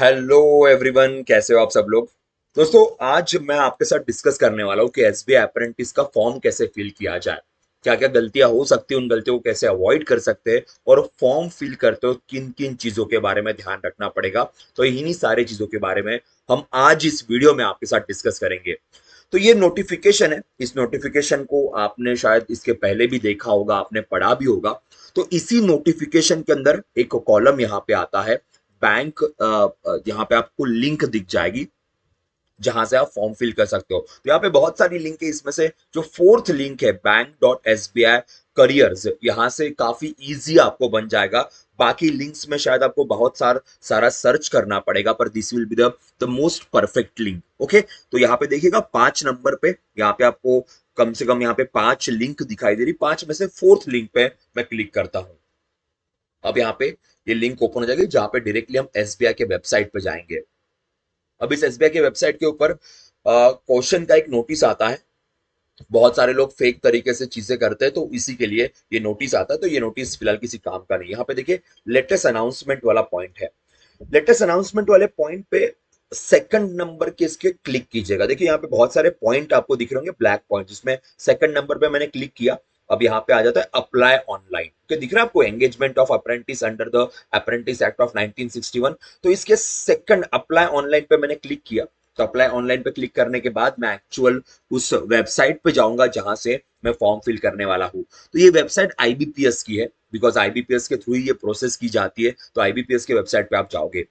Hello everyone, कैसे हो आप सब लोग। दोस्तों, आज मैं आपके साथ डिस्कस करने वाला हूँ कि एसबीआई अप्रेंटिस का फॉर्म कैसे फिल किया जाए। क्या क्या गलतियां हो सकती हैं, उन गलतियों को कैसे अवॉइड कर सकते हैं, और फॉर्म फिल करते हो किन किन चीजों के बारे में ध्यान रखना पड़ेगा। तो इन्हीं सारी चीजों के बारे में हम आज इस वीडियो में आपके साथ डिस्कस करेंगे। तो ये नोटिफिकेशन है, इस नोटिफिकेशन को आपने शायद इसके पहले भी देखा होगा, आपने पढ़ा भी होगा। तो इसी नोटिफिकेशन के अंदर एक कॉलम यहाँ पे आता है बैंक। यहाँ पे आपको लिंक दिख जाएगी जहां से आप फॉर्म फिल कर सकते हो। तो यहाँ पे बहुत सारी लिंक है, इसमें से जो फोर्थ लिंक है बैंक.sbi करियर्स, यहाँ से काफी इजी आपको बन जाएगा। बाकी लिंक्स में शायद आपको बहुत सारा सर्च करना पड़ेगा, पर this will be the most perfect link. Okay, तो यहाँ पे देखिएगा 5 नंबर पे, यहाँ पे आपको कम से कम यहाँ पे 5 लिंक दिखाई दे रही, 5 में से फोर्थ लिंक पे मैं क्लिक करता हूँ। अब यहाँ पे ये लिंक ओपन हो जाएगी जहां पे डायरेक्टली हम एसबीआई के वेबसाइट पे जाएंगे। अब इस एसबीआई के वेबसाइट के ऊपर क्वेश्चन का एक नोटिस आता है। बहुत सारे लोग फेक तरीके से चीजें करते हैं, तो इसी के लिए ये नोटिस आता है। तो ये नोटिस फिलहाल किसी काम का नहीं। यहाँ पे देखिए लेटेस्ट अनाउंसमेंट वाला पॉइंट है। लेटेस्ट अनाउंसमेंट वाले पॉइंट पे सेकंड नंबर के इसके क्लिक कीजिएगा। देखिए यहाँ पे बहुत सारे पॉइंट आपको दिख रहे होंगे, ब्लैक पॉइंट, जिसमें सेकंड नंबर पे मैंने क्लिक किया। अब यहाँ पे आ जाता है अप्लाई ऑनलाइन। तो दिख रहा है आपको engagement of apprentice under the apprentice act of 1961। तो इसके सेकंड अप्लाई ऑनलाइन पे मैंने क्लिक किया। तो अप्लाई ऑनलाइन पे क्लिक करने के बाद मैं एक्चुअल उस वेबसाइट पे जाऊंगा जहां से मैं फॉर्म फिल करने वाला हूँ। तो ये वेबसाइट आईबीपीएस की है, बिकॉज आईबीपीएस के थ्रू ये प्रोसेस की जाती है। तो आईबीपीएस के वेबसाइट पे आप जाओगे।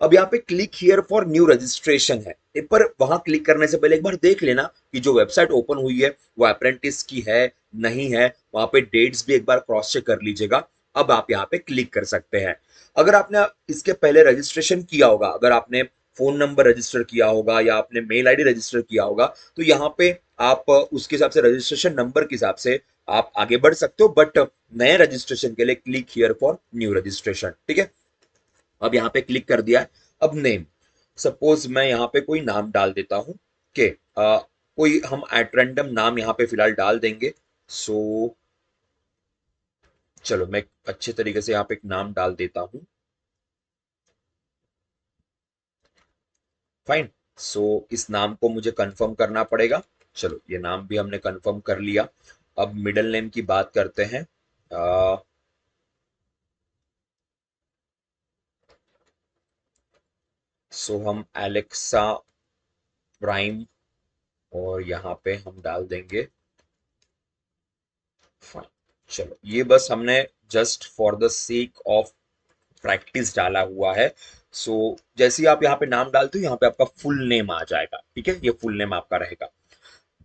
अब यहाँ पे click here for new registration है, पर वहां क्लिक करने से पहले एक बार देख लेना कि जो वेबसाइट ओपन हुई है वो अप्रेंटिस की है नहीं है। वहां पे डेट्स भी एक बार क्रॉस चेक कर लीजिएगा। अब आप यहाँ पे क्लिक कर सकते हैं। अगर आपने इसके पहले रजिस्ट्रेशन किया होगा, अगर आपने फोन नंबर रजिस्टर किया होगा या आपने मेल आईडी रजिस्टर किया होगा, तो यहाँ पे आप उसके हिसाब से रजिस्ट्रेशन नंबर के हिसाब से आप आगे बढ़ सकते हो। बट नए रजिस्ट्रेशन के लिए click here for new registration. ठीक है, अब यहाँ पे क्लिक कर दिया है। अब नेम, सपोज मैं यहाँ पे कोई नाम डाल देता हूँ कि कोई हम एट रैंडम नाम यहाँ पे फिलहाल डाल देंगे। सो चलो मैं अच्छे तरीके से यहाँ पे एक नाम डाल देता हूँ। फाइन। सो इस नाम को मुझे कंफर्म करना पड़ेगा। चलो ये नाम भी हमने कंफर्म कर लिया। अब मिडिल नेम की बात करते हैं। सो हम एलेक्सा प्राइम, और यहाँ पे हम डाल देंगे फाइन। चलो ये बस हमने just for the sake of practice डाला हुआ है। सो जैसे ही आप यहाँ पे नाम डालते हो, यहाँ पे आपका फुल नेम आ जाएगा। ठीक है, ये फुल नेम आपका रहेगा।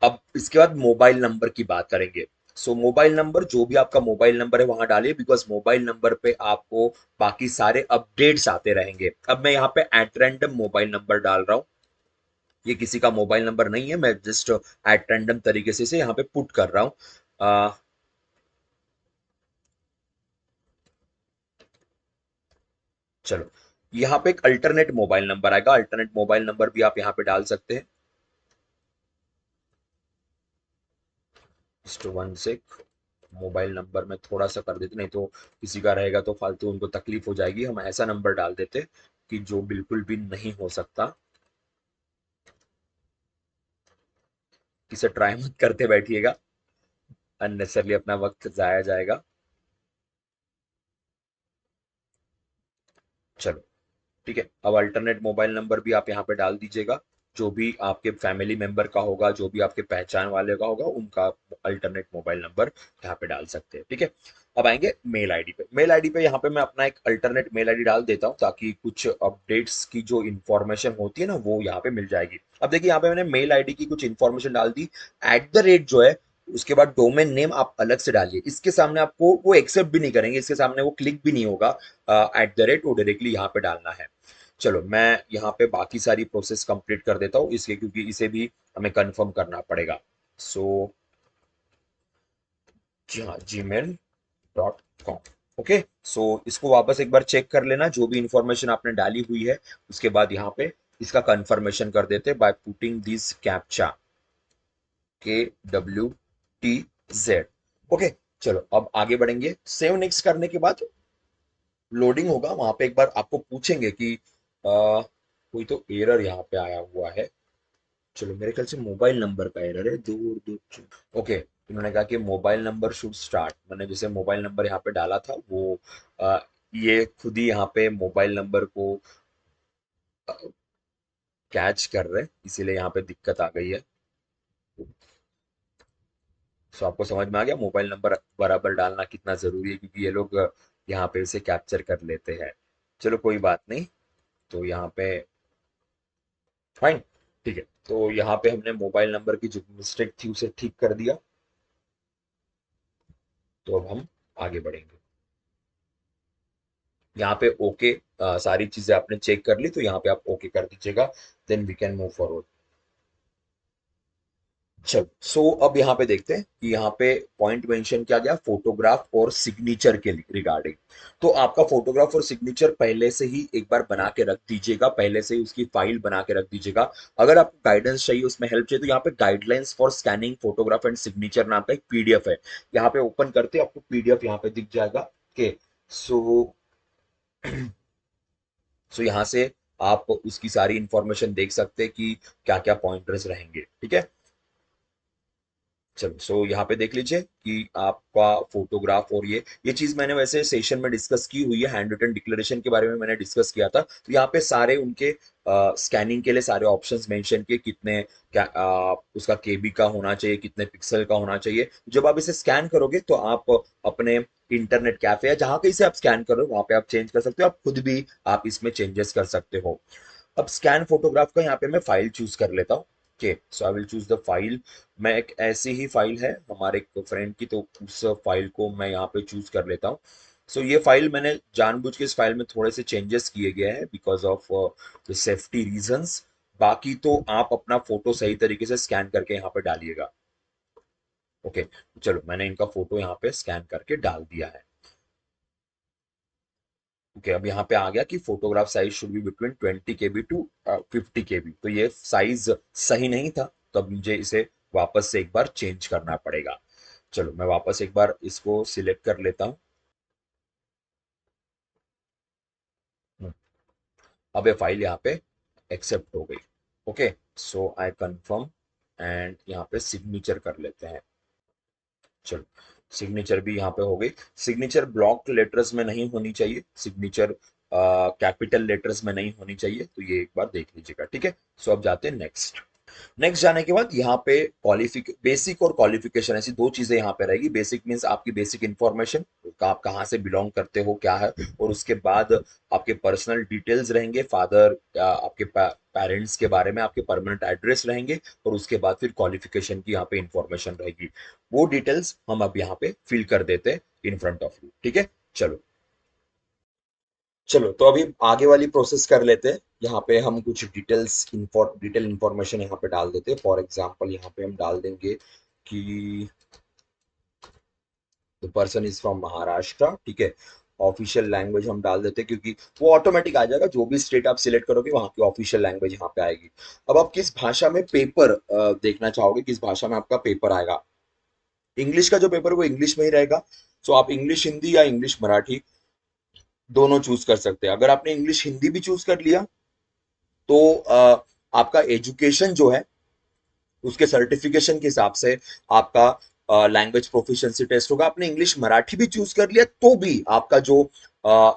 अब इसके बाद मोबाइल नंबर की बात करेंगे। सो मोबाइल नंबर, जो भी आपका मोबाइल नंबर है वहां डालिए, बिकॉज मोबाइल नंबर पे आपको बाकी सारे अपडेट्स आते रहेंगे। अब मैं यहाँ पे एट रैंडम मोबाइल नंबर डाल रहा हूँ। ये किसी का मोबाइल नंबर नहीं है, मैं जस्ट एट रैंडम तरीके से यहाँ पे पुट कर रहा हूँ। चलो यहाँ पे एक अल्टरनेट मोबाइल नंबर आएगा, अल्टरनेट मोबाइल नंबर भी आप यहाँ पे डाल सकते हैं। Just one sec, mobile number में थोड़ा सा कर देते, नहीं तो किसी का रहेगा तो फालतू उनको तकलीफ हो जाएगी। हम ऐसा नंबर डाल देते कि जो बिल्कुल भी नहीं हो सकता। इसे ट्राई मत करते बैठिएगा, अननेसेसरली अपना वक्त जाया जाएगा। चलो ठीक है, अब अल्टरनेट मोबाइल नंबर भी आप यहाँ पे डाल दीजिएगा। जो भी आपके फैमिली मेंबर का होगा, जो भी आपके पहचान वाले का होगा, उनका अल्टरनेट मोबाइल नंबर यहाँ पे डाल सकते हैं। ठीक है, अब आएंगे मेल आईडी पे। मेल आईडी पे यहाँ पे मैं अपना एक अल्टरनेट मेल आईडी डाल देता हूँ, ताकि कुछ अपडेट्स की जो इन्फॉर्मेशन होती है ना, वो यहाँ पे मिल जाएगी। अब देखिए यहाँ पे मैंने मेल आईडी की कुछ इन्फॉर्मेशन डाल दी। एट द रेट जो है, उसके बाद डोमेन नेम आप अलग से डालिए। इसके सामने आपको वो एक्सेप्ट भी नहीं करेंगे, इसके सामने वो क्लिक भी नहीं होगा। एट द रेट वो डायरेक्टली यहाँ पे डालना है। चलो मैं यहाँ पे बाकी सारी प्रोसेस कंप्लीट कर देता हूँ इसके, क्योंकि इसे भी हमें कंफर्म करना पड़ेगा। सो जी हाँ, gmail.com। ओके, सो इसको वापस एक बार चेक कर लेना, जो भी इंफॉर्मेशन आपने डाली हुई है। उसके बाद यहाँ पे इसका कंफर्मेशन कर देते by putting this captcha, KWTZ। Okay, चलो अब आगे बढ़ेंगे। सेव नेक्स्ट करने के बाद लोडिंग होगा, वहां पे एक बार आपको पूछेंगे कि कोई तो एरर यहाँ पे आया हुआ है। चलो मेरे ख्याल से मोबाइल नंबर का एरर है, दो और दो। ओके, इन्होंने कहा कि मोबाइल नंबर शुड स्टार्ट। मैंने जैसे मोबाइल नंबर यहाँ पे डाला था वो अ, ये खुद ही यहाँ पे मोबाइल नंबर को कैच कर रहे, इसीलिए यहाँ पे दिक्कत आ गई है। सो आपको समझ में आ गया मोबाइल नंबर बराबर डालना कितना जरूरी है, क्योंकि ये लोग यहाँ पे इसे कैप्चर कर लेते हैं। चलो कोई बात नहीं। तो यहाँ पे फाइन, ठीक है। तो यहाँ पे हमने मोबाइल नंबर की जो मिस्टेक थी उसे ठीक कर दिया। तो अब हम आगे बढ़ेंगे। यहाँ पे ओके, सारी चीजें आपने चेक कर ली, तो यहाँ पे आप ओके कर दीजिएगा। Then we can move forward. चलो सो अब यहाँ पे देखते हैं कि यहाँ पे पॉइंट मेंशन किया गया फोटोग्राफ और सिग्नेचर के रिगार्डिंग। तो आपका फोटोग्राफ और सिग्नेचर पहले से ही एक बार बना के रख दीजिएगा, पहले से ही उसकी फाइल बना के रख दीजिएगा। अगर आपको गाइडेंस चाहिए, उसमें हेल्प चाहिए, तो यहाँ पे guidelines for scanning photograph and signature नाम का एक पीडीएफ है। यहाँ पे ओपन करते आपको पीडीएफ यहाँ पे दिख जाएगा। ओके, सो यहाँ से आप उसकी सारी इंफॉर्मेशन देख सकते हैं कि क्या क्या पॉइंटर्स रहेंगे। ठीक है, चलो सो यहाँ पे देख लीजिए कि आपका फोटोग्राफ और ये चीज मैंने वैसे सेशन में डिस्कस की हुई है, हैंड रिटन डिक्लेरेशन के बारे में मैंने डिस्कस किया था। तो यहाँ पे सारे उनके स्कैनिंग के लिए सारे ऑप्शंस मेंशन किए, कितने क्या उसका केबी का होना चाहिए, कितने पिक्सल का होना चाहिए। जब आप इसे स्कैन करोगे तो आप अपने इंटरनेट कैफे या जहां कहीं से आप स्कैन करो वहां पे आप चेंज कर सकते हो, आप खुद भी आप इसमें चेंजेस कर सकते हो। अब स्कैन फोटोग्राफ का यहाँ पे मैं फाइल चूज कर लेता हूँ। Okay, so I will choose the file. मैं एक ऐसी ही फाइल है हमारे एक फ्रेंड की, तो उस फाइल को मैं यहाँ पे चूज कर लेता हूँ। सो ये फाइल मैंने जानबूझ के इस फाइल में थोड़े से चेंजेस किए गए हैं because of the safety reasons. बाकी तो आप अपना फोटो सही तरीके से स्कैन करके यहाँ पे डालिएगा। ओके, चलो मैंने इनका फोटो यहाँ पे स्कैन करके डाल दिया है। ओके, अब यहाँ पे आ गया कि photograph size should be between 20 KB to 50 KB। तो ये साइज सही नहीं था, तो अब मुझे इसे वापस से एक बार चेंज करना पड़ेगा। चलो मैं वापस एक बार इसको सिलेक्ट कर लेता हूँ। अब ये फाइल यहाँ पे एक्सेप्ट हो गई। Okay, so I confirm and यहाँ पे सिग्नेचर कर लेते हैं। चलो सिग्नेचर भी यहाँ पे हो गई। सिग्नेचर ब्लॉक लेटर्स में नहीं होनी चाहिए, सिग्नेचर कैपिटल लेटर्स में नहीं होनी चाहिए, तो ये एक बार देख लीजिएगा। ठीक है, सो अब जाते हैं नेक्स्ट। नेक्स्ट जाने के बाद यहाँ पे बेसिक और क्वालिफिकेशन ऐसी दो चीजें यहाँ पे रहेगी। बेसिक मींस आपकी बेसिक इंफॉर्मेशन, आप कहाँ से बिलोंग करते हो क्या है, और उसके बाद आपके पर्सनल डिटेल्स रहेंगे, फादर आपके पेरेंट्स के बारे में, आपके परमानेंट एड्रेस रहेंगे, और उसके बाद फिर क्वालिफिकेशन की यहाँ पे इंफॉर्मेशन रहेगी। वो डिटेल्स हम अब यहाँ पे फिल कर देते हैं इन फ्रंट ऑफ यू। ठीक है, चलो चलो तो अभी आगे वाली प्रोसेस कर लेते हैं। यहाँ पे हम कुछ डिटेल इंफॉर्मेशन यहाँ पे डाल देते हैं। फॉर एग्जांपल यहाँ पे हम डाल देंगे कि the person is from Maharashtra. ठीक है, ऑफिशियल लैंग्वेज हम डाल देते हैं क्योंकि वो ऑटोमेटिक आ जाएगा, जो भी स्टेट आप सिलेक्ट करोगे वहां की ऑफिशियल लैंग्वेज यहाँ पे आएगी। अब आप किस भाषा में पेपर देखना चाहोगे, किस भाषा में आपका पेपर आएगा। इंग्लिश का जो पेपर वो इंग्लिश में ही रहेगा। सो आप इंग्लिश हिंदी या इंग्लिश मराठी दोनों चूज कर सकते हैं। अगर आपने इंग्लिश हिंदी भी चूज कर लिया तो आपका एजुकेशन जो है उसके सर्टिफिकेशन के हिसाब से आपका लैंग्वेज प्रोफिशिएंसी टेस्ट होगा। आपने इंग्लिश मराठी भी चूज कर लिया तो भी आपका जो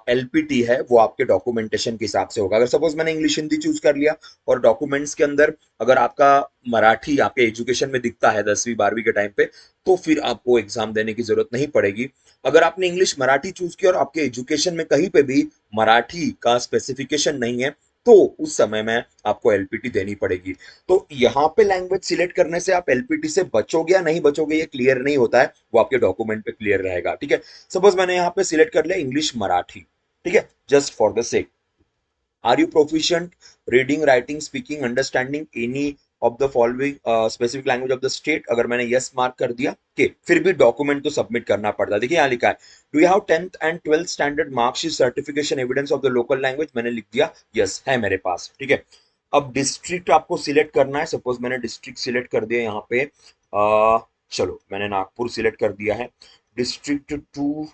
एलपीटी है वो आपके डॉक्यूमेंटेशन के हिसाब से होगा। अगर सपोज मैंने इंग्लिश हिंदी चूज कर लिया और डॉक्यूमेंट्स के अंदर अगर आपका मराठी आपके एजुकेशन में दिखता है 10वीं 12वीं के टाइम पे, तो फिर आपको एग्जाम देने की जरूरत नहीं पड़ेगी। अगर आपने इंग्लिश मराठी चूज किया और आपके एजुकेशन में कहीं पे भी मराठी का स्पेसिफिकेशन नहीं है, तो उस समय में आपको एलपीटी देनी पड़ेगी। तो यहाँ पे लैंग्वेज सिलेक्ट करने से आप एलपीटी से बचोगे या नहीं बचोगे ये क्लियर नहीं होता है, वो आपके डॉक्यूमेंट पे क्लियर रहेगा। ठीक है, सपोज मैंने यहाँ पे सिलेक्ट कर लिया इंग्लिश मराठी। ठीक है, just for the sake, are you proficient reading writing speaking understanding any of the following specific language of the state. अगर मैंने यस मार्क कर दिया के फिर भी डॉक्यूमेंट तो सबमिट करना पड़ता है। देखिए यहाँ लिखा है do you have 10th and 12th standard marksheet certification evidence of the local language. मैंने लिख दिया यस है मेरे पास। ठीक है, अब डिस्ट्रिक्ट आपको सिलेक्ट करना है। सपोज मैंने डिस्ट्रिक्ट सिलेक्ट कर दिया यहाँ पे चलो मैंने नागपुर सिलेक्ट कर दिया है। डिस्ट्रिक्ट टू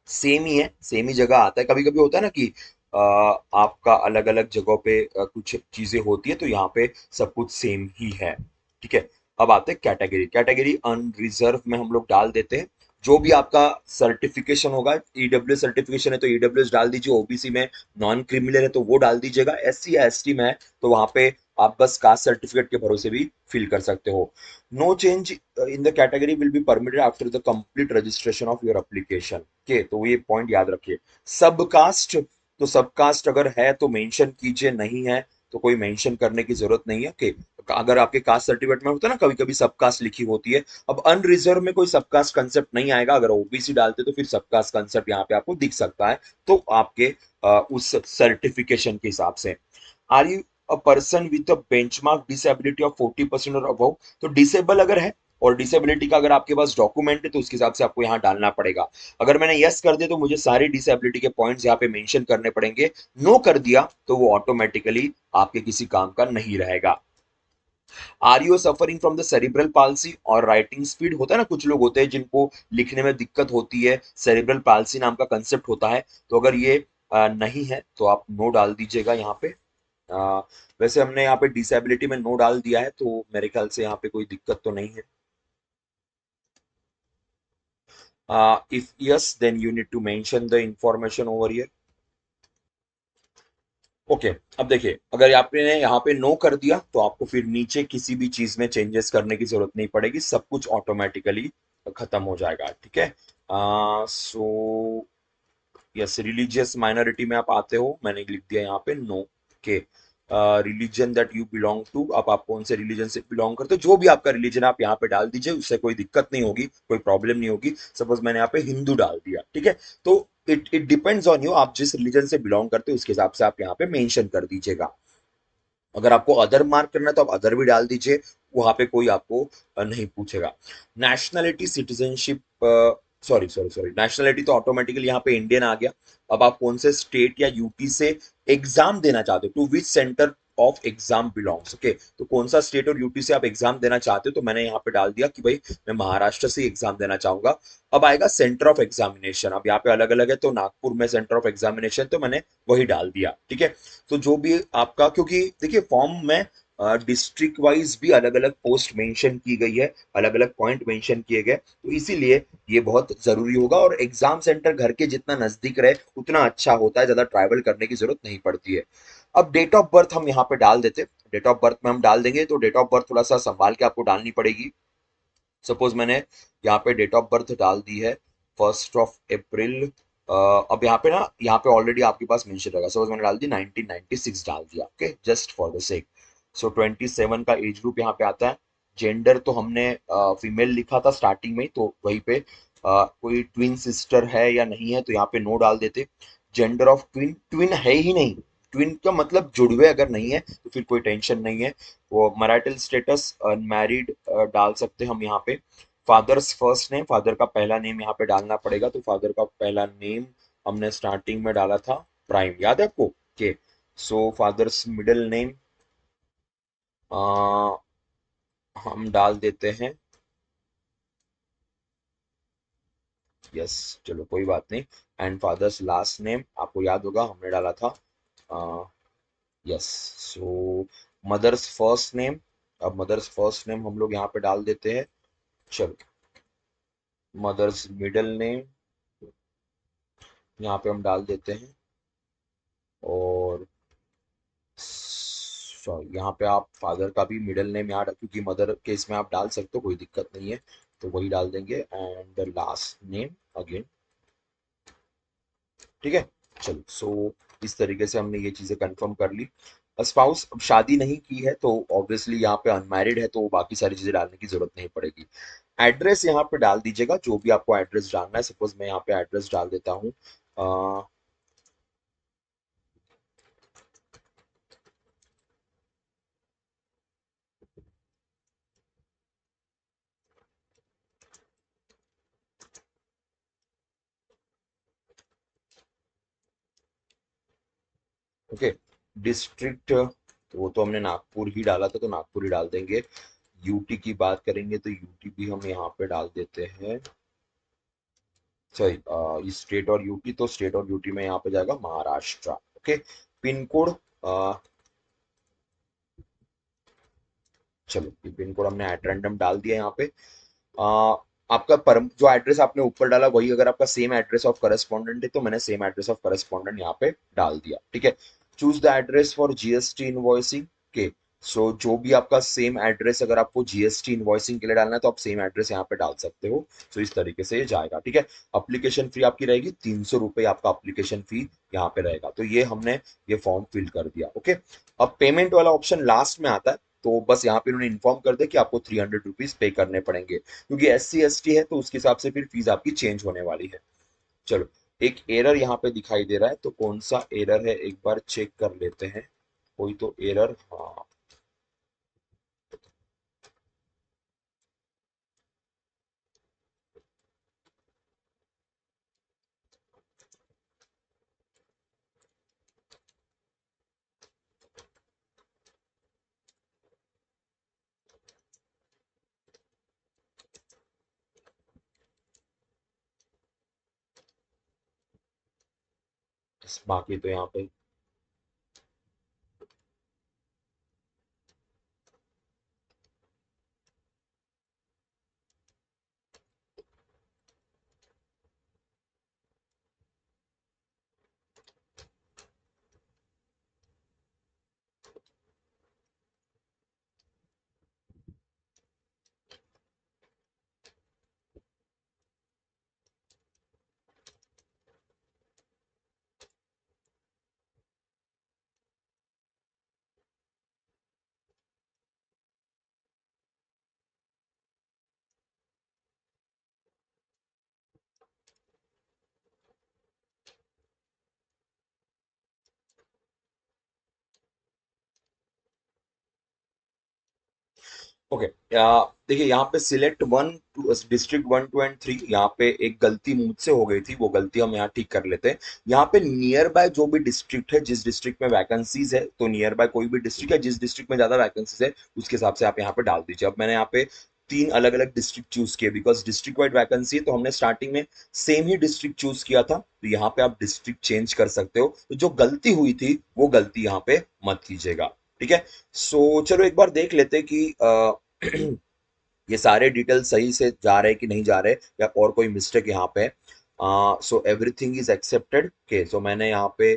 सेम ही है, सेम ही जगह आता है। कभी कभी होता है ना कि आपका अलग अलग जगहों पे कुछ चीजें होती है, तो यहाँ पे सब कुछ सेम ही है। ठीक है, अब आते हैं कैटेगरी। कैटेगरी अनरिजर्व में हम लोग डाल देते हैं जो भी आपका सर्टिफिकेशन होगा। ईडब्ल्यू सर्टिफिकेशन है तो ईडब्ल्यू डाल दीजिए, ओबीसी में नॉन क्रिमिनल है तो वो डाल दीजिएगा, एससी या एसटी में है तो वहां पे आप बस कास्ट सर्टिफिकेट के भरोसे भी फिल कर सकते हो। No change in the category will be permitted after the complete registration of your application. के तो ये पॉइंट याद रखिए। सब कास्ट, तो सब कास्ट अगर है तो मेंशन कीजिए, नहीं है तो कोई मेंशन करने की जरूरत नहीं है। ओके, अगर आपके कास्ट सर्टिफिकेट में होता है ना कभी कभी सब कास्ट लिखी होती है, अब अनरिजर्व में कोई सब कास्ट कंसेप्ट नहीं आएगा। अगर ओबीसी डालते तो फिर सब कास्ट कंसेप्ट यहाँ पे आपको दिख सकता है, तो आपके उस सर्टिफिकेशन के हिसाब से। Are you a person with a benchmark disability of 40% और अबव, तो डिसेबल अगर है और डिसेबिलिटी का अगर आपके पास डॉक्यूमेंट है तो उसके हिसाब से आपको यहाँ डालना पड़ेगा। अगर मैंने यस कर दिया तो मुझे सारी डिसेबिलिटी के पॉइंट्स यहाँ पे मेंशन करने पड़ेंगे, नो कर दिया तो वो ऑटोमेटिकली आपके किसी काम का नहीं रहेगा। Are you suffering from the cerebral palsy और राइटिंग स्पीड, होता है ना कुछ लोग होते हैं जिनको लिखने में दिक्कत होती है, सेरिब्रल पाल्सी नाम का कंसेप्ट होता है, तो अगर ये नहीं है तो आप नो डाल दीजिएगा यहाँ पे। अ, वैसे हमने यहाँ पे डिसेबिलिटी में नो डाल दिया है तो मेरे ख्याल से यहाँ पे कोई दिक्कत तो नहीं है। If yes then you need to mention the information over here. Okay, अब देखिए अगर आपने यहाँ पे नो कर दिया तो आपको फिर नीचे किसी भी चीज में चेंजेस करने की जरूरत नहीं पड़ेगी, सब कुछ ऑटोमेटिकली खत्म हो जाएगा। ठीक है, सो यस, रिलीजियस माइनॉरिटी में आप आते हो, मैंने लिख दिया यहाँ पे नो के। Religion that you belong to, अब आप कौन से रिलीजन से बिलोंग करते हो, जो भी आपका रिलीजन आप यहाँ पे डाल दीजिए, उससे कोई दिक्कत नहीं होगी, कोई प्रॉब्लम नहीं होगी। सपोज मैंने यहाँ पे हिंदू डाल दिया, ठीक है, तो it it depends on you, आप जिस रिलीजन से बिलोंग करते हो उसके हिसाब से आप यहाँ पे मेंशन कर दीजिएगा। अगर आपको अदर मार्क करना है तो आप अदर भी डाल दीजिए, वहां पे कोई आपको नहीं पूछेगा। Nationality, citizenship, sorry sorry sorry, nationality तो ऑटोमेटिकली यहाँ पे इंडियन आ गया। अब आप कौन से स्टेट या यूटी से एग्जाम देना चाहते हो, to which centre of exam belongs, okay, तो कौन सा स्टेट और यूटी से आप एग्जाम देना चाहते हो, तो मैंने यहाँ पे डाल दिया कि भाई मैं महाराष्ट्र से एग्जाम देना चाहूंगा। अब आएगा सेंटर ऑफ एग्जामिनेशन, अब यहाँ पे अलग अलग है तो नागपुर में सेंटर ऑफ एग्जामिनेशन, तो मैंने वही डाल दिया। ठीक है, तो जो भी आपका, क्योंकि देखिए फॉर्म में डिस्ट्रिक्ट वाइज भी अलग अलग पोस्ट मेंशन की गई है, अलग अलग पॉइंट मेंशन किए गए, तो इसीलिए ये बहुत जरूरी होगा। और एग्जाम सेंटर घर के जितना नजदीक रहे उतना अच्छा होता है, ज्यादा ट्रैवल करने की जरूरत नहीं पड़ती है। अब डेट ऑफ बर्थ हम यहाँ पे डाल देते, डेट ऑफ बर्थ में हम डाल देंगे, तो डेट ऑफ बर्थ थोड़ा सा संभाल के आपको डालनी पड़ेगी। सपोज मैंने यहाँ पे डेट ऑफ बर्थ डाल दी है 1 अप्रैल। अब यहाँ पे ना, यहाँ पे ऑलरेडी आपके पास मेंशन रहेगा, सपोज मैंने डाल दी 1996 डाल दिया, okay, just for the sake. So 27 का एज ग्रुप यहाँ पे आता है। जेंडर तो हमने फीमेल लिखा था स्टार्टिंग में ही, तो वहीं पे कोई ट्विन सिस्टर है या नहीं है तो यहाँ पे नो डाल देते। जेंडर ऑफ ट्विन, ट्विन है ही नहीं, ट्विन का मतलब जुड़वे अगर नहीं है तो फिर कोई टेंशन नहीं है। वो मैरिटल स्टेटस अनमैरिड डाल सकते हैं हम यहाँ पे। फादर्स फर्स्ट नेम, फादर का पहला नेम यहाँ पे डालना पड़ेगा, तो फादर का पहला नेम हमने स्टार्टिंग में डाला था प्राइम, याद है आपको के। सो फादर्स मिडिल नेम हम डाल देते हैं, यस, चलो कोई बात नहीं। एंड फादर्स लास्ट नेम आपको याद होगा हमने डाला था, यस। सो मदर्स फर्स्ट नेम, अब मदर्स फर्स्ट नेम हम लोग यहाँ पे डाल देते हैं। चलो, मदर्स मिडिल नेम यहाँ पे हम डाल देते हैं। और सॉरी, यहाँ पे आप फादर का भी मिडिल नेम यहाँ क्योंकि मदर केस में आप डाल सकते हो, कोई दिक्कत नहीं है, तो वही डाल देंगे। एंड लास्ट नेम अगेन, ठीक है। चलो, सो इस तरीके से हमने ये चीजें कंफर्म कर ली। स्पाउस, अब शादी नहीं की है तो ऑब्वियसली यहाँ पे अनमैरिड है तो बाकी सारी चीजें डालने की जरूरत नहीं पड़ेगी। एड्रेस यहाँ पे डाल दीजिएगा, जो भी आपको एड्रेस डालना है। सपोज मैं यहाँ पे एड्रेस डाल देता हूँ, ओके, डिस्ट्रिक्ट तो वो तो हमने नागपुर ही डाला था तो नागपुर ही डाल देंगे। यूटी की बात करेंगे तो यूटी भी हम यहाँ पे डाल देते हैं। सॉरी, स्टेट और यूटी, तो स्टेट और यूटी में यहाँ पे जाएगा महाराष्ट्र। ओके, पिन कोड, चलो पिन कोड हमने एट रैंडम डाल दिया यहाँ पे। आ, आपका परम जो एड्रेस आपने ऊपर डाला वही अगर आपका सेम एड्रेस ऑफ करस्पॉन्डेंट है तो मैंने सेम एड्रेस ऑफ करस्पॉन्डेंट यहाँ पे डाल दिया, ठीक है। Choose the address for GST invoicing के, सो जो भी आपका सेम एड्रेस अगर आपको जीएसटी इनवॉइसिंग के लिए डालना है तो आप सेम एड्रेस यहाँ पे डाल सकते हो। सो इस तरीके से ये जाएगा, ठीक है। अप्लीकेशन फी आपकी रहेगी 300 रुपये, आपका अप्लीकेशन फी यहाँ पे रहेगा। तो ये हमने ये फॉर्म फिल कर दिया, ओके। अब पेमेंट वाला ऑप्शन लास्ट में आता है, तो बस यहाँ पे उन्होंने इन्फॉर्म कर दिया कि आपको 300 रुपीज पे करने पड़ेंगे, क्योंकि SC ST है तो उसके हिसाब से फिर फीस आपकी चेंज होने वाली है। चलो, एक एरर यहाँ पे दिखाई दे रहा है, तो कौन सा एरर है एक बार चेक कर लेते हैं। कोई तो एरर, हाँ। बाकी तो यहाँ पे ओके, देखिए यहाँ पे select one two district 1 2 and 3, यहाँ पे एक गलती मुझसे हो गई थी, वो गलती हम यहाँ ठीक कर लेते हैं। यहाँ पे नियर बाय जो भी डिस्ट्रिक्ट है, जिस डिस्ट्रिक्ट में वैकेंसीज है, तो नियर बाय कोई भी डिस्ट्रिक्ट है जिस डिस्ट्रिक्ट में ज्यादा वैकेंसीज है उसके हिसाब से आप यहाँ पे डाल दीजिए। अब मैंने यहाँ पे तीन अलग अलग डिस्ट्रिक्ट चूज किए, बिकॉज डिस्ट्रिक्ट वाइड वैकेंसी है, तो हमने स्टार्टिंग में सेम ही डिस्ट्रिक्ट चूज किया था, तो यहाँ पे आप डिस्ट्रिक्ट चेंज कर सकते हो। तो जो गलती हुई थी वो गलती यहाँ पे मत कीजिएगा, ठीक है। सो चलो एक बार देख लेते हैं कि ये सारे डिटेल सही से जा रहे हैं कि नहीं जा रहे, या और कोई मिस्टेक यहाँ पे। So everything is accepted, okay. So मैंने यहाँ पे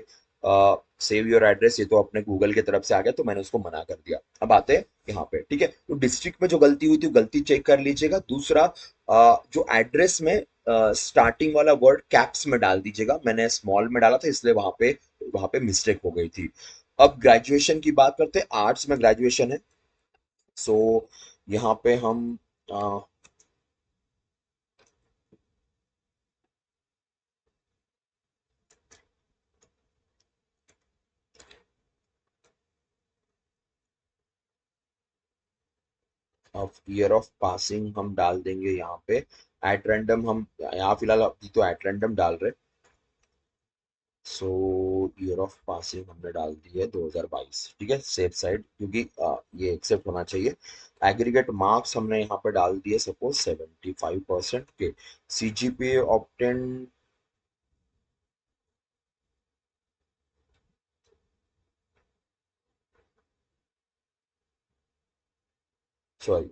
सेव योर एड्रेस, ये तो अपने गूगल की तरफ से आ गया, तो मैंने उसको मना कर दिया। अब आते हैं यहाँ पे, ठीक है। तो डिस्ट्रिक्ट में जो गलती हुई थी गलती चेक कर लीजिएगा। दूसरा, जो एड्रेस में स्टार्टिंग वाला वर्ड कैप्स में डाल दीजिएगा, मैंने स्मॉल में डाला था इसलिए वहां पे मिस्टेक हो गई थी। अब ग्रेजुएशन की बात करते हैं, आर्ट्स में ग्रेजुएशन है। सो यहाँ पे हम ऑफ ईयर ऑफ पासिंग हम डाल देंगे यहाँ पे। एट रैंडम हम यहाँ फिलहाल अभी तो एट रैंडम डाल रहे। सो ईयर ऑफ पासिंग हमने डाल दी है 2022, ठीक है, सेफ साइड, क्योंकि ये एक्सेप्ट होना चाहिए। एग्रीगेट मार्क्स हमने यहाँ पे डाल दिए सपोज 75% के। CGPA ऑप्टेन, सॉरी,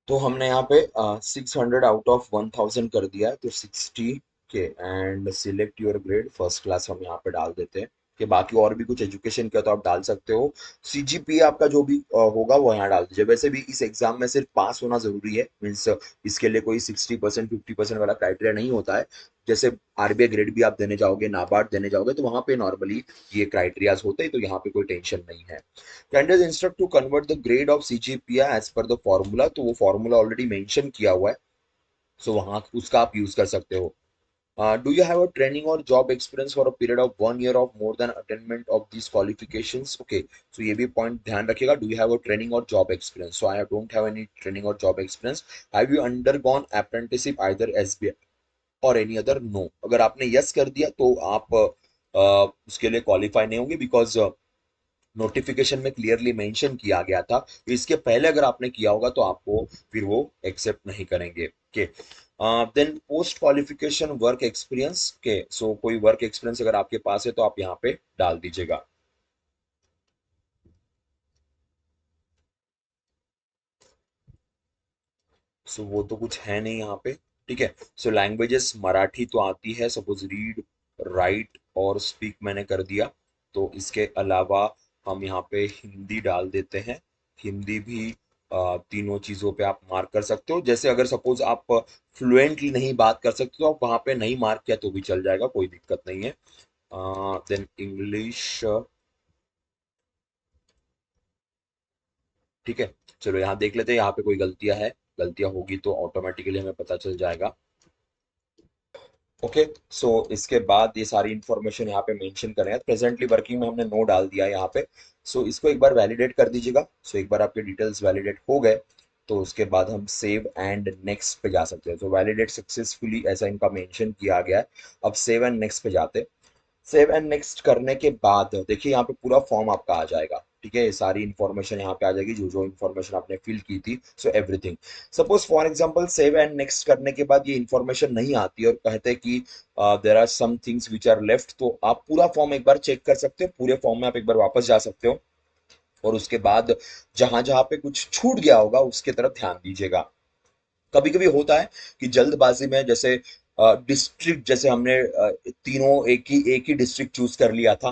तो हमने यहाँ पे 600 आउट ऑफ 1000 कर दिया है, तो 60 के। And select your grade first class हम यहाँ पे डाल देते हैं। कि बाकी और भी कुछ एजुकेशन का तो आप डाल सकते हो। CGPA आपका जो भी होगा वो यहाँ डाल दीजिए। वैसे भी इस एग्जाम में सिर्फ पास होना जरूरी है, मीन्स इसके लिए कोई 60% 50% वाला क्राइटेरिया नहीं होता है। जैसे RBI ग्रेड भी आप देने जाओगे, नाबार्ड देने जाओगे, तो वहां पे नॉर्मली ये क्राइटेरियाज होते हैं, तो यहाँ पे कोई टेंशन नहीं है। Candidate instruct to convert the grade of CGPA as per the formula, तो वो फॉर्मूला ऑलरेडी मेंशन किया हुआ है, सो वहां उसका आप यूज कर सकते हो। Do you have a training और job experience for a period of 1 year of more than attainment of this qualifications, okay. So ये भी पॉइंट ध्यान रखिएगा, do you have a training और job experience. So I don't have any training और job experience. Have you undergone apprenticeship either SBI और any other no. अगर आपने yes कर दिया तो आप उसके लिए क्वालिफाई नहीं होंगे, बिकॉज नोटिफिकेशन में क्लियरली मेंशन किया गया था। इसके पहले अगर आपने किया होगा तो आपको फिर वो एक्सेप्ट नहीं करेंगे। Okay, then post qualification work experience के, सो कोई वर्क एक्सपीरियंस अगर आपके पास है तो आप यहाँ पे डाल दीजिएगा। सो वो तो कुछ है नहीं यहाँ पे। ठीक है, सो लैंग्वेजेस मराठी तो आती है, सपोज रीड, राइट और स्पीक मैंने कर दिया। तो इसके अलावा हम यहाँ पे हिंदी डाल देते हैं। हिंदी भी तीनों चीजों पे आप मार्क कर सकते हो। जैसे अगर सपोज आप फ्लुएंटली नहीं बात कर सकते तो आप वहां पे नहीं मार्क किया तो भी चल जाएगा, कोई दिक्कत नहीं है। Then English. ठीक है, चलो यहाँ देख लेते हैं यहाँ पे कोई गलतियां है। गलतियां होगी तो ऑटोमेटिकली हमें पता चल जाएगा। ओके, सो इसके बाद ये सारी इंफॉर्मेशन यहाँ पे मेंशन कर रहे हैं। प्रेजेंटली वर्किंग में हमने नो डाल दिया है यहाँ पे। सो इसको एक बार वैलिडेट कर दीजिएगा। सो एक बार आपके डिटेल्स वैलिडेट हो गए तो उसके बाद हम सेव एंड नेक्स्ट पे जा सकते हैं। तो वैलिडेट सक्सेसफुली ऐसा इनका मेंशन किया गया है। अब सेव एंड नेक्स्ट पे जाते हैं। सेव एंड नेक्स्ट करने के बाद देखिए यहाँ पे पूरा फॉर्म आपका आ जाएगा। ठीक है, ये सारी इंफॉर्मेशन यहाँ पे आ जाएगी, जो जो इंफॉर्मेशन आपने फिल की थी, so everything. Suppose for example save and next करने के बाद ये इंफॉर्मेशन नहीं आती और कहते हैं कि there are some things which are left, तो आप पूरा फॉर्म एक बार चेक कर सकते हो। पूरे फॉर्म में आप एक बार वापस जा सकते हो और उसके बाद जहां जहां पे कुछ छूट गया होगा उसके तरफ ध्यान दीजिएगा। कभी कभी होता है कि जल्दबाजी में, जैसे डिस्ट्रिक्ट, जैसे हमने तीनों एक ही डिस्ट्रिक्ट चूज कर लिया था,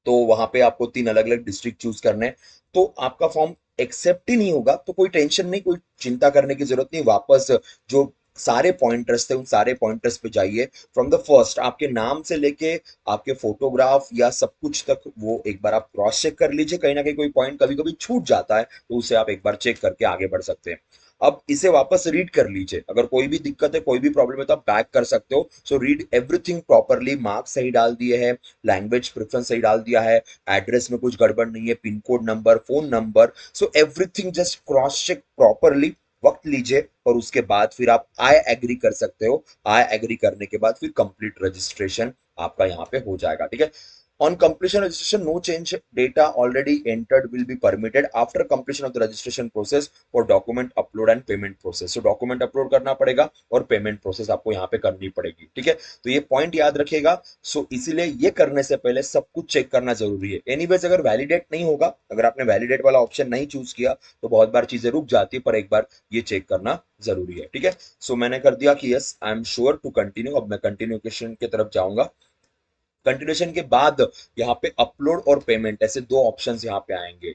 तो वहां पे आपको तीन अलग अलग डिस्ट्रिक्ट चूज करने हैं, तो आपका फॉर्म एक्सेप्ट ही नहीं होगा। तो कोई टेंशन नहीं, कोई चिंता करने की जरूरत नहीं। वापस जो सारे पॉइंटर्स थे उन सारे पॉइंटर्स पे जाइए। फ्रॉम द फर्स्ट आपके नाम से लेके आपके फोटोग्राफ या सब कुछ तक वो एक बार आप क्रॉस चेक कर लीजिए। कहीं ना कहीं कोई पॉइंट कभी कभी छूट जाता है तो उसे आप एक बार चेक करके आगे बढ़ सकते हैं। अब इसे वापस रीड कर लीजिए। अगर कोई भी दिक्कत है, कोई भी प्रॉब्लम है तो आप बैक कर सकते हो। So read everything properly. Marks सही डाल दिए हैं, लैंग्वेज प्रेफरेंस सही डाल दिया है, एड्रेस में कुछ गड़बड़ नहीं है, pin code number, phone number, so everything just cross check properly. वक्त लीजिए और उसके बाद फिर आप आई एग्री कर सकते हो। आई एग्री करने के बाद फिर कंप्लीट रजिस्ट्रेशन आपका यहाँ पे हो जाएगा। ठीक है, on completion registration, no change data already entered will be permitted after completion of the registration process for document upload and payment process. So document upload करना पड़ेगा और payment process आपको यहाँ पे करनी पड़ेगी। ठीक है, तो ये पॉइंट याद रखिएगा। सो इसीलिए ये करने से पहले सब कुछ चेक करना जरूरी है। एनीवेज अगर वैलिडेट नहीं होगा, अगर आपने वैलिडेट वाला ऑप्शन नहीं चूज किया तो बहुत बार चीजें रुक जाती है, पर एक बार ये चेक करना जरूरी है। ठीक है, सो मैंने कर दिया कि yes I am sure to continue. अब मैं कंटिन्यूएशन की तरफ जाऊंगा। कंटिन्यूएशन के बाद यहाँ पे अपलोड और पेमेंट, ऐसे दो ऑप्शंस यहाँ पे आएंगे।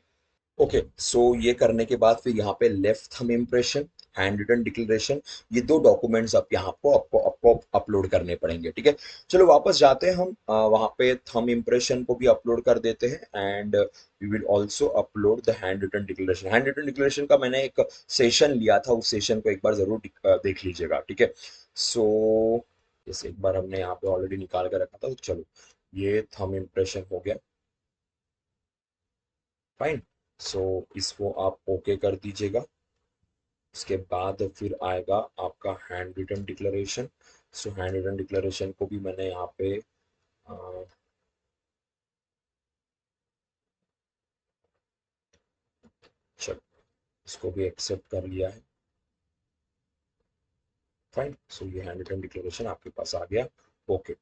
ओके, सो ये करने के बाद फिर यहाँ पे left thumb impression, handwritten declaration, ये दो डॉक्यूमेंट्स आप यहाँ को आपको अपलोड करने पड़ेंगे। ठीक है, चलो वापस जाते हैं हम। वहाँ पे थंब इम्प्रेशन को भी अपलोड कर देते हैं and we will also upload the handwritten declaration. Handwritten declaration का मैंने एक सेशन लिया था, उस सेशन को एक बार जरूर देख लीजिएगा। ठीक है, सो जैसे एक बार हमने यहाँ पे ऑलरेडी निकाल कर रखा था, तो चलो ये थंब इम्प्रेशन हो गया। फाइन, सो इसको आप ओके कर दीजिएगा। इसके बाद फिर आएगा आपका handwritten declaration. So handwritten declaration को भी मैंने यहाँ पे चलो इसको भी एक्सेप्ट कर लिया है। फाइन, सो ये हैंड रिटन डिक्लेरेशन आपके पास आ गया। ओके,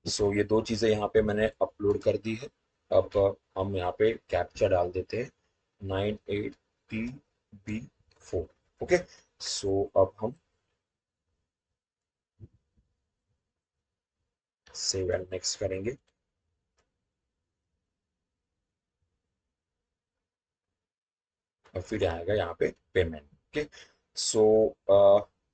सो ये दो चीजें यहाँ पे मैंने अपलोड कर दी है। अब हम यहाँ पे कैप्चा डाल देते हैं, 98TB4। ओके, सो अब हम सेव एंड नेक्स्ट करेंगे। और फिर आएगा यहाँ पे पेमेंट। ओके, सो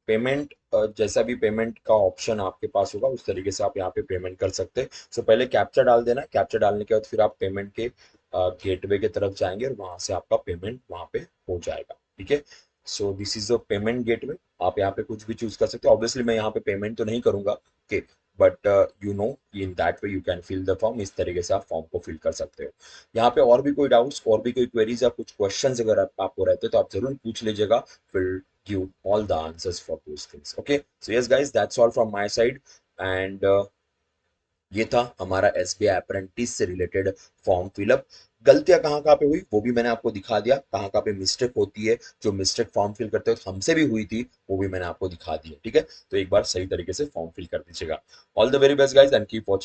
पेमेंट, जैसा भी पेमेंट का ऑप्शन आपके पास होगा उस तरीके से आप यहाँ पे पेमेंट कर सकते हैं। सो पहले कैप्चा डाल देना। कैप्चा डालने के बाद फिर आप पेमेंट के गेटवे के तरफ जाएंगे और वहां से आपका पेमेंट वहां पे हो जाएगा। ठीक है, so this is a payment gateway. आप यहाँ पे कुछ भी चूज कर सकते हो। ऑब्वियसली मैं यहाँ पे पेमेंट तो नहीं करूंगा। Okay, but you know in that way you can fill the form. इस तरीके से आप फॉर्म को फिल कर सकते हो। यहाँ पे और भी कोई डाउट्स और भी कोई क्वेरीज या कुछ क्वेश्चंस अगर आपको रहते तो आप जरूर पूछ लीजिएगा। Will give all the answers for those things. Okay, so yes guys, that's all from my side. And ये था हमारा एसबीआई अप्रेंटिस से रिलेटेड फॉर्म फिलअप। गलतियां कहाँ कहाँ पे हुई वो भी मैंने आपको दिखा दिया, कहाँ कहाँ पे मिस्टेक होती है, जो मिस्टेक फॉर्म फिल करते वक्त हमसे भी हुई थी वो भी मैंने आपको दिखा दी है। ठीक है, तो एक बार सही तरीके से फॉर्म फिल कर दीजिएगा। All the very best guys and keep watching.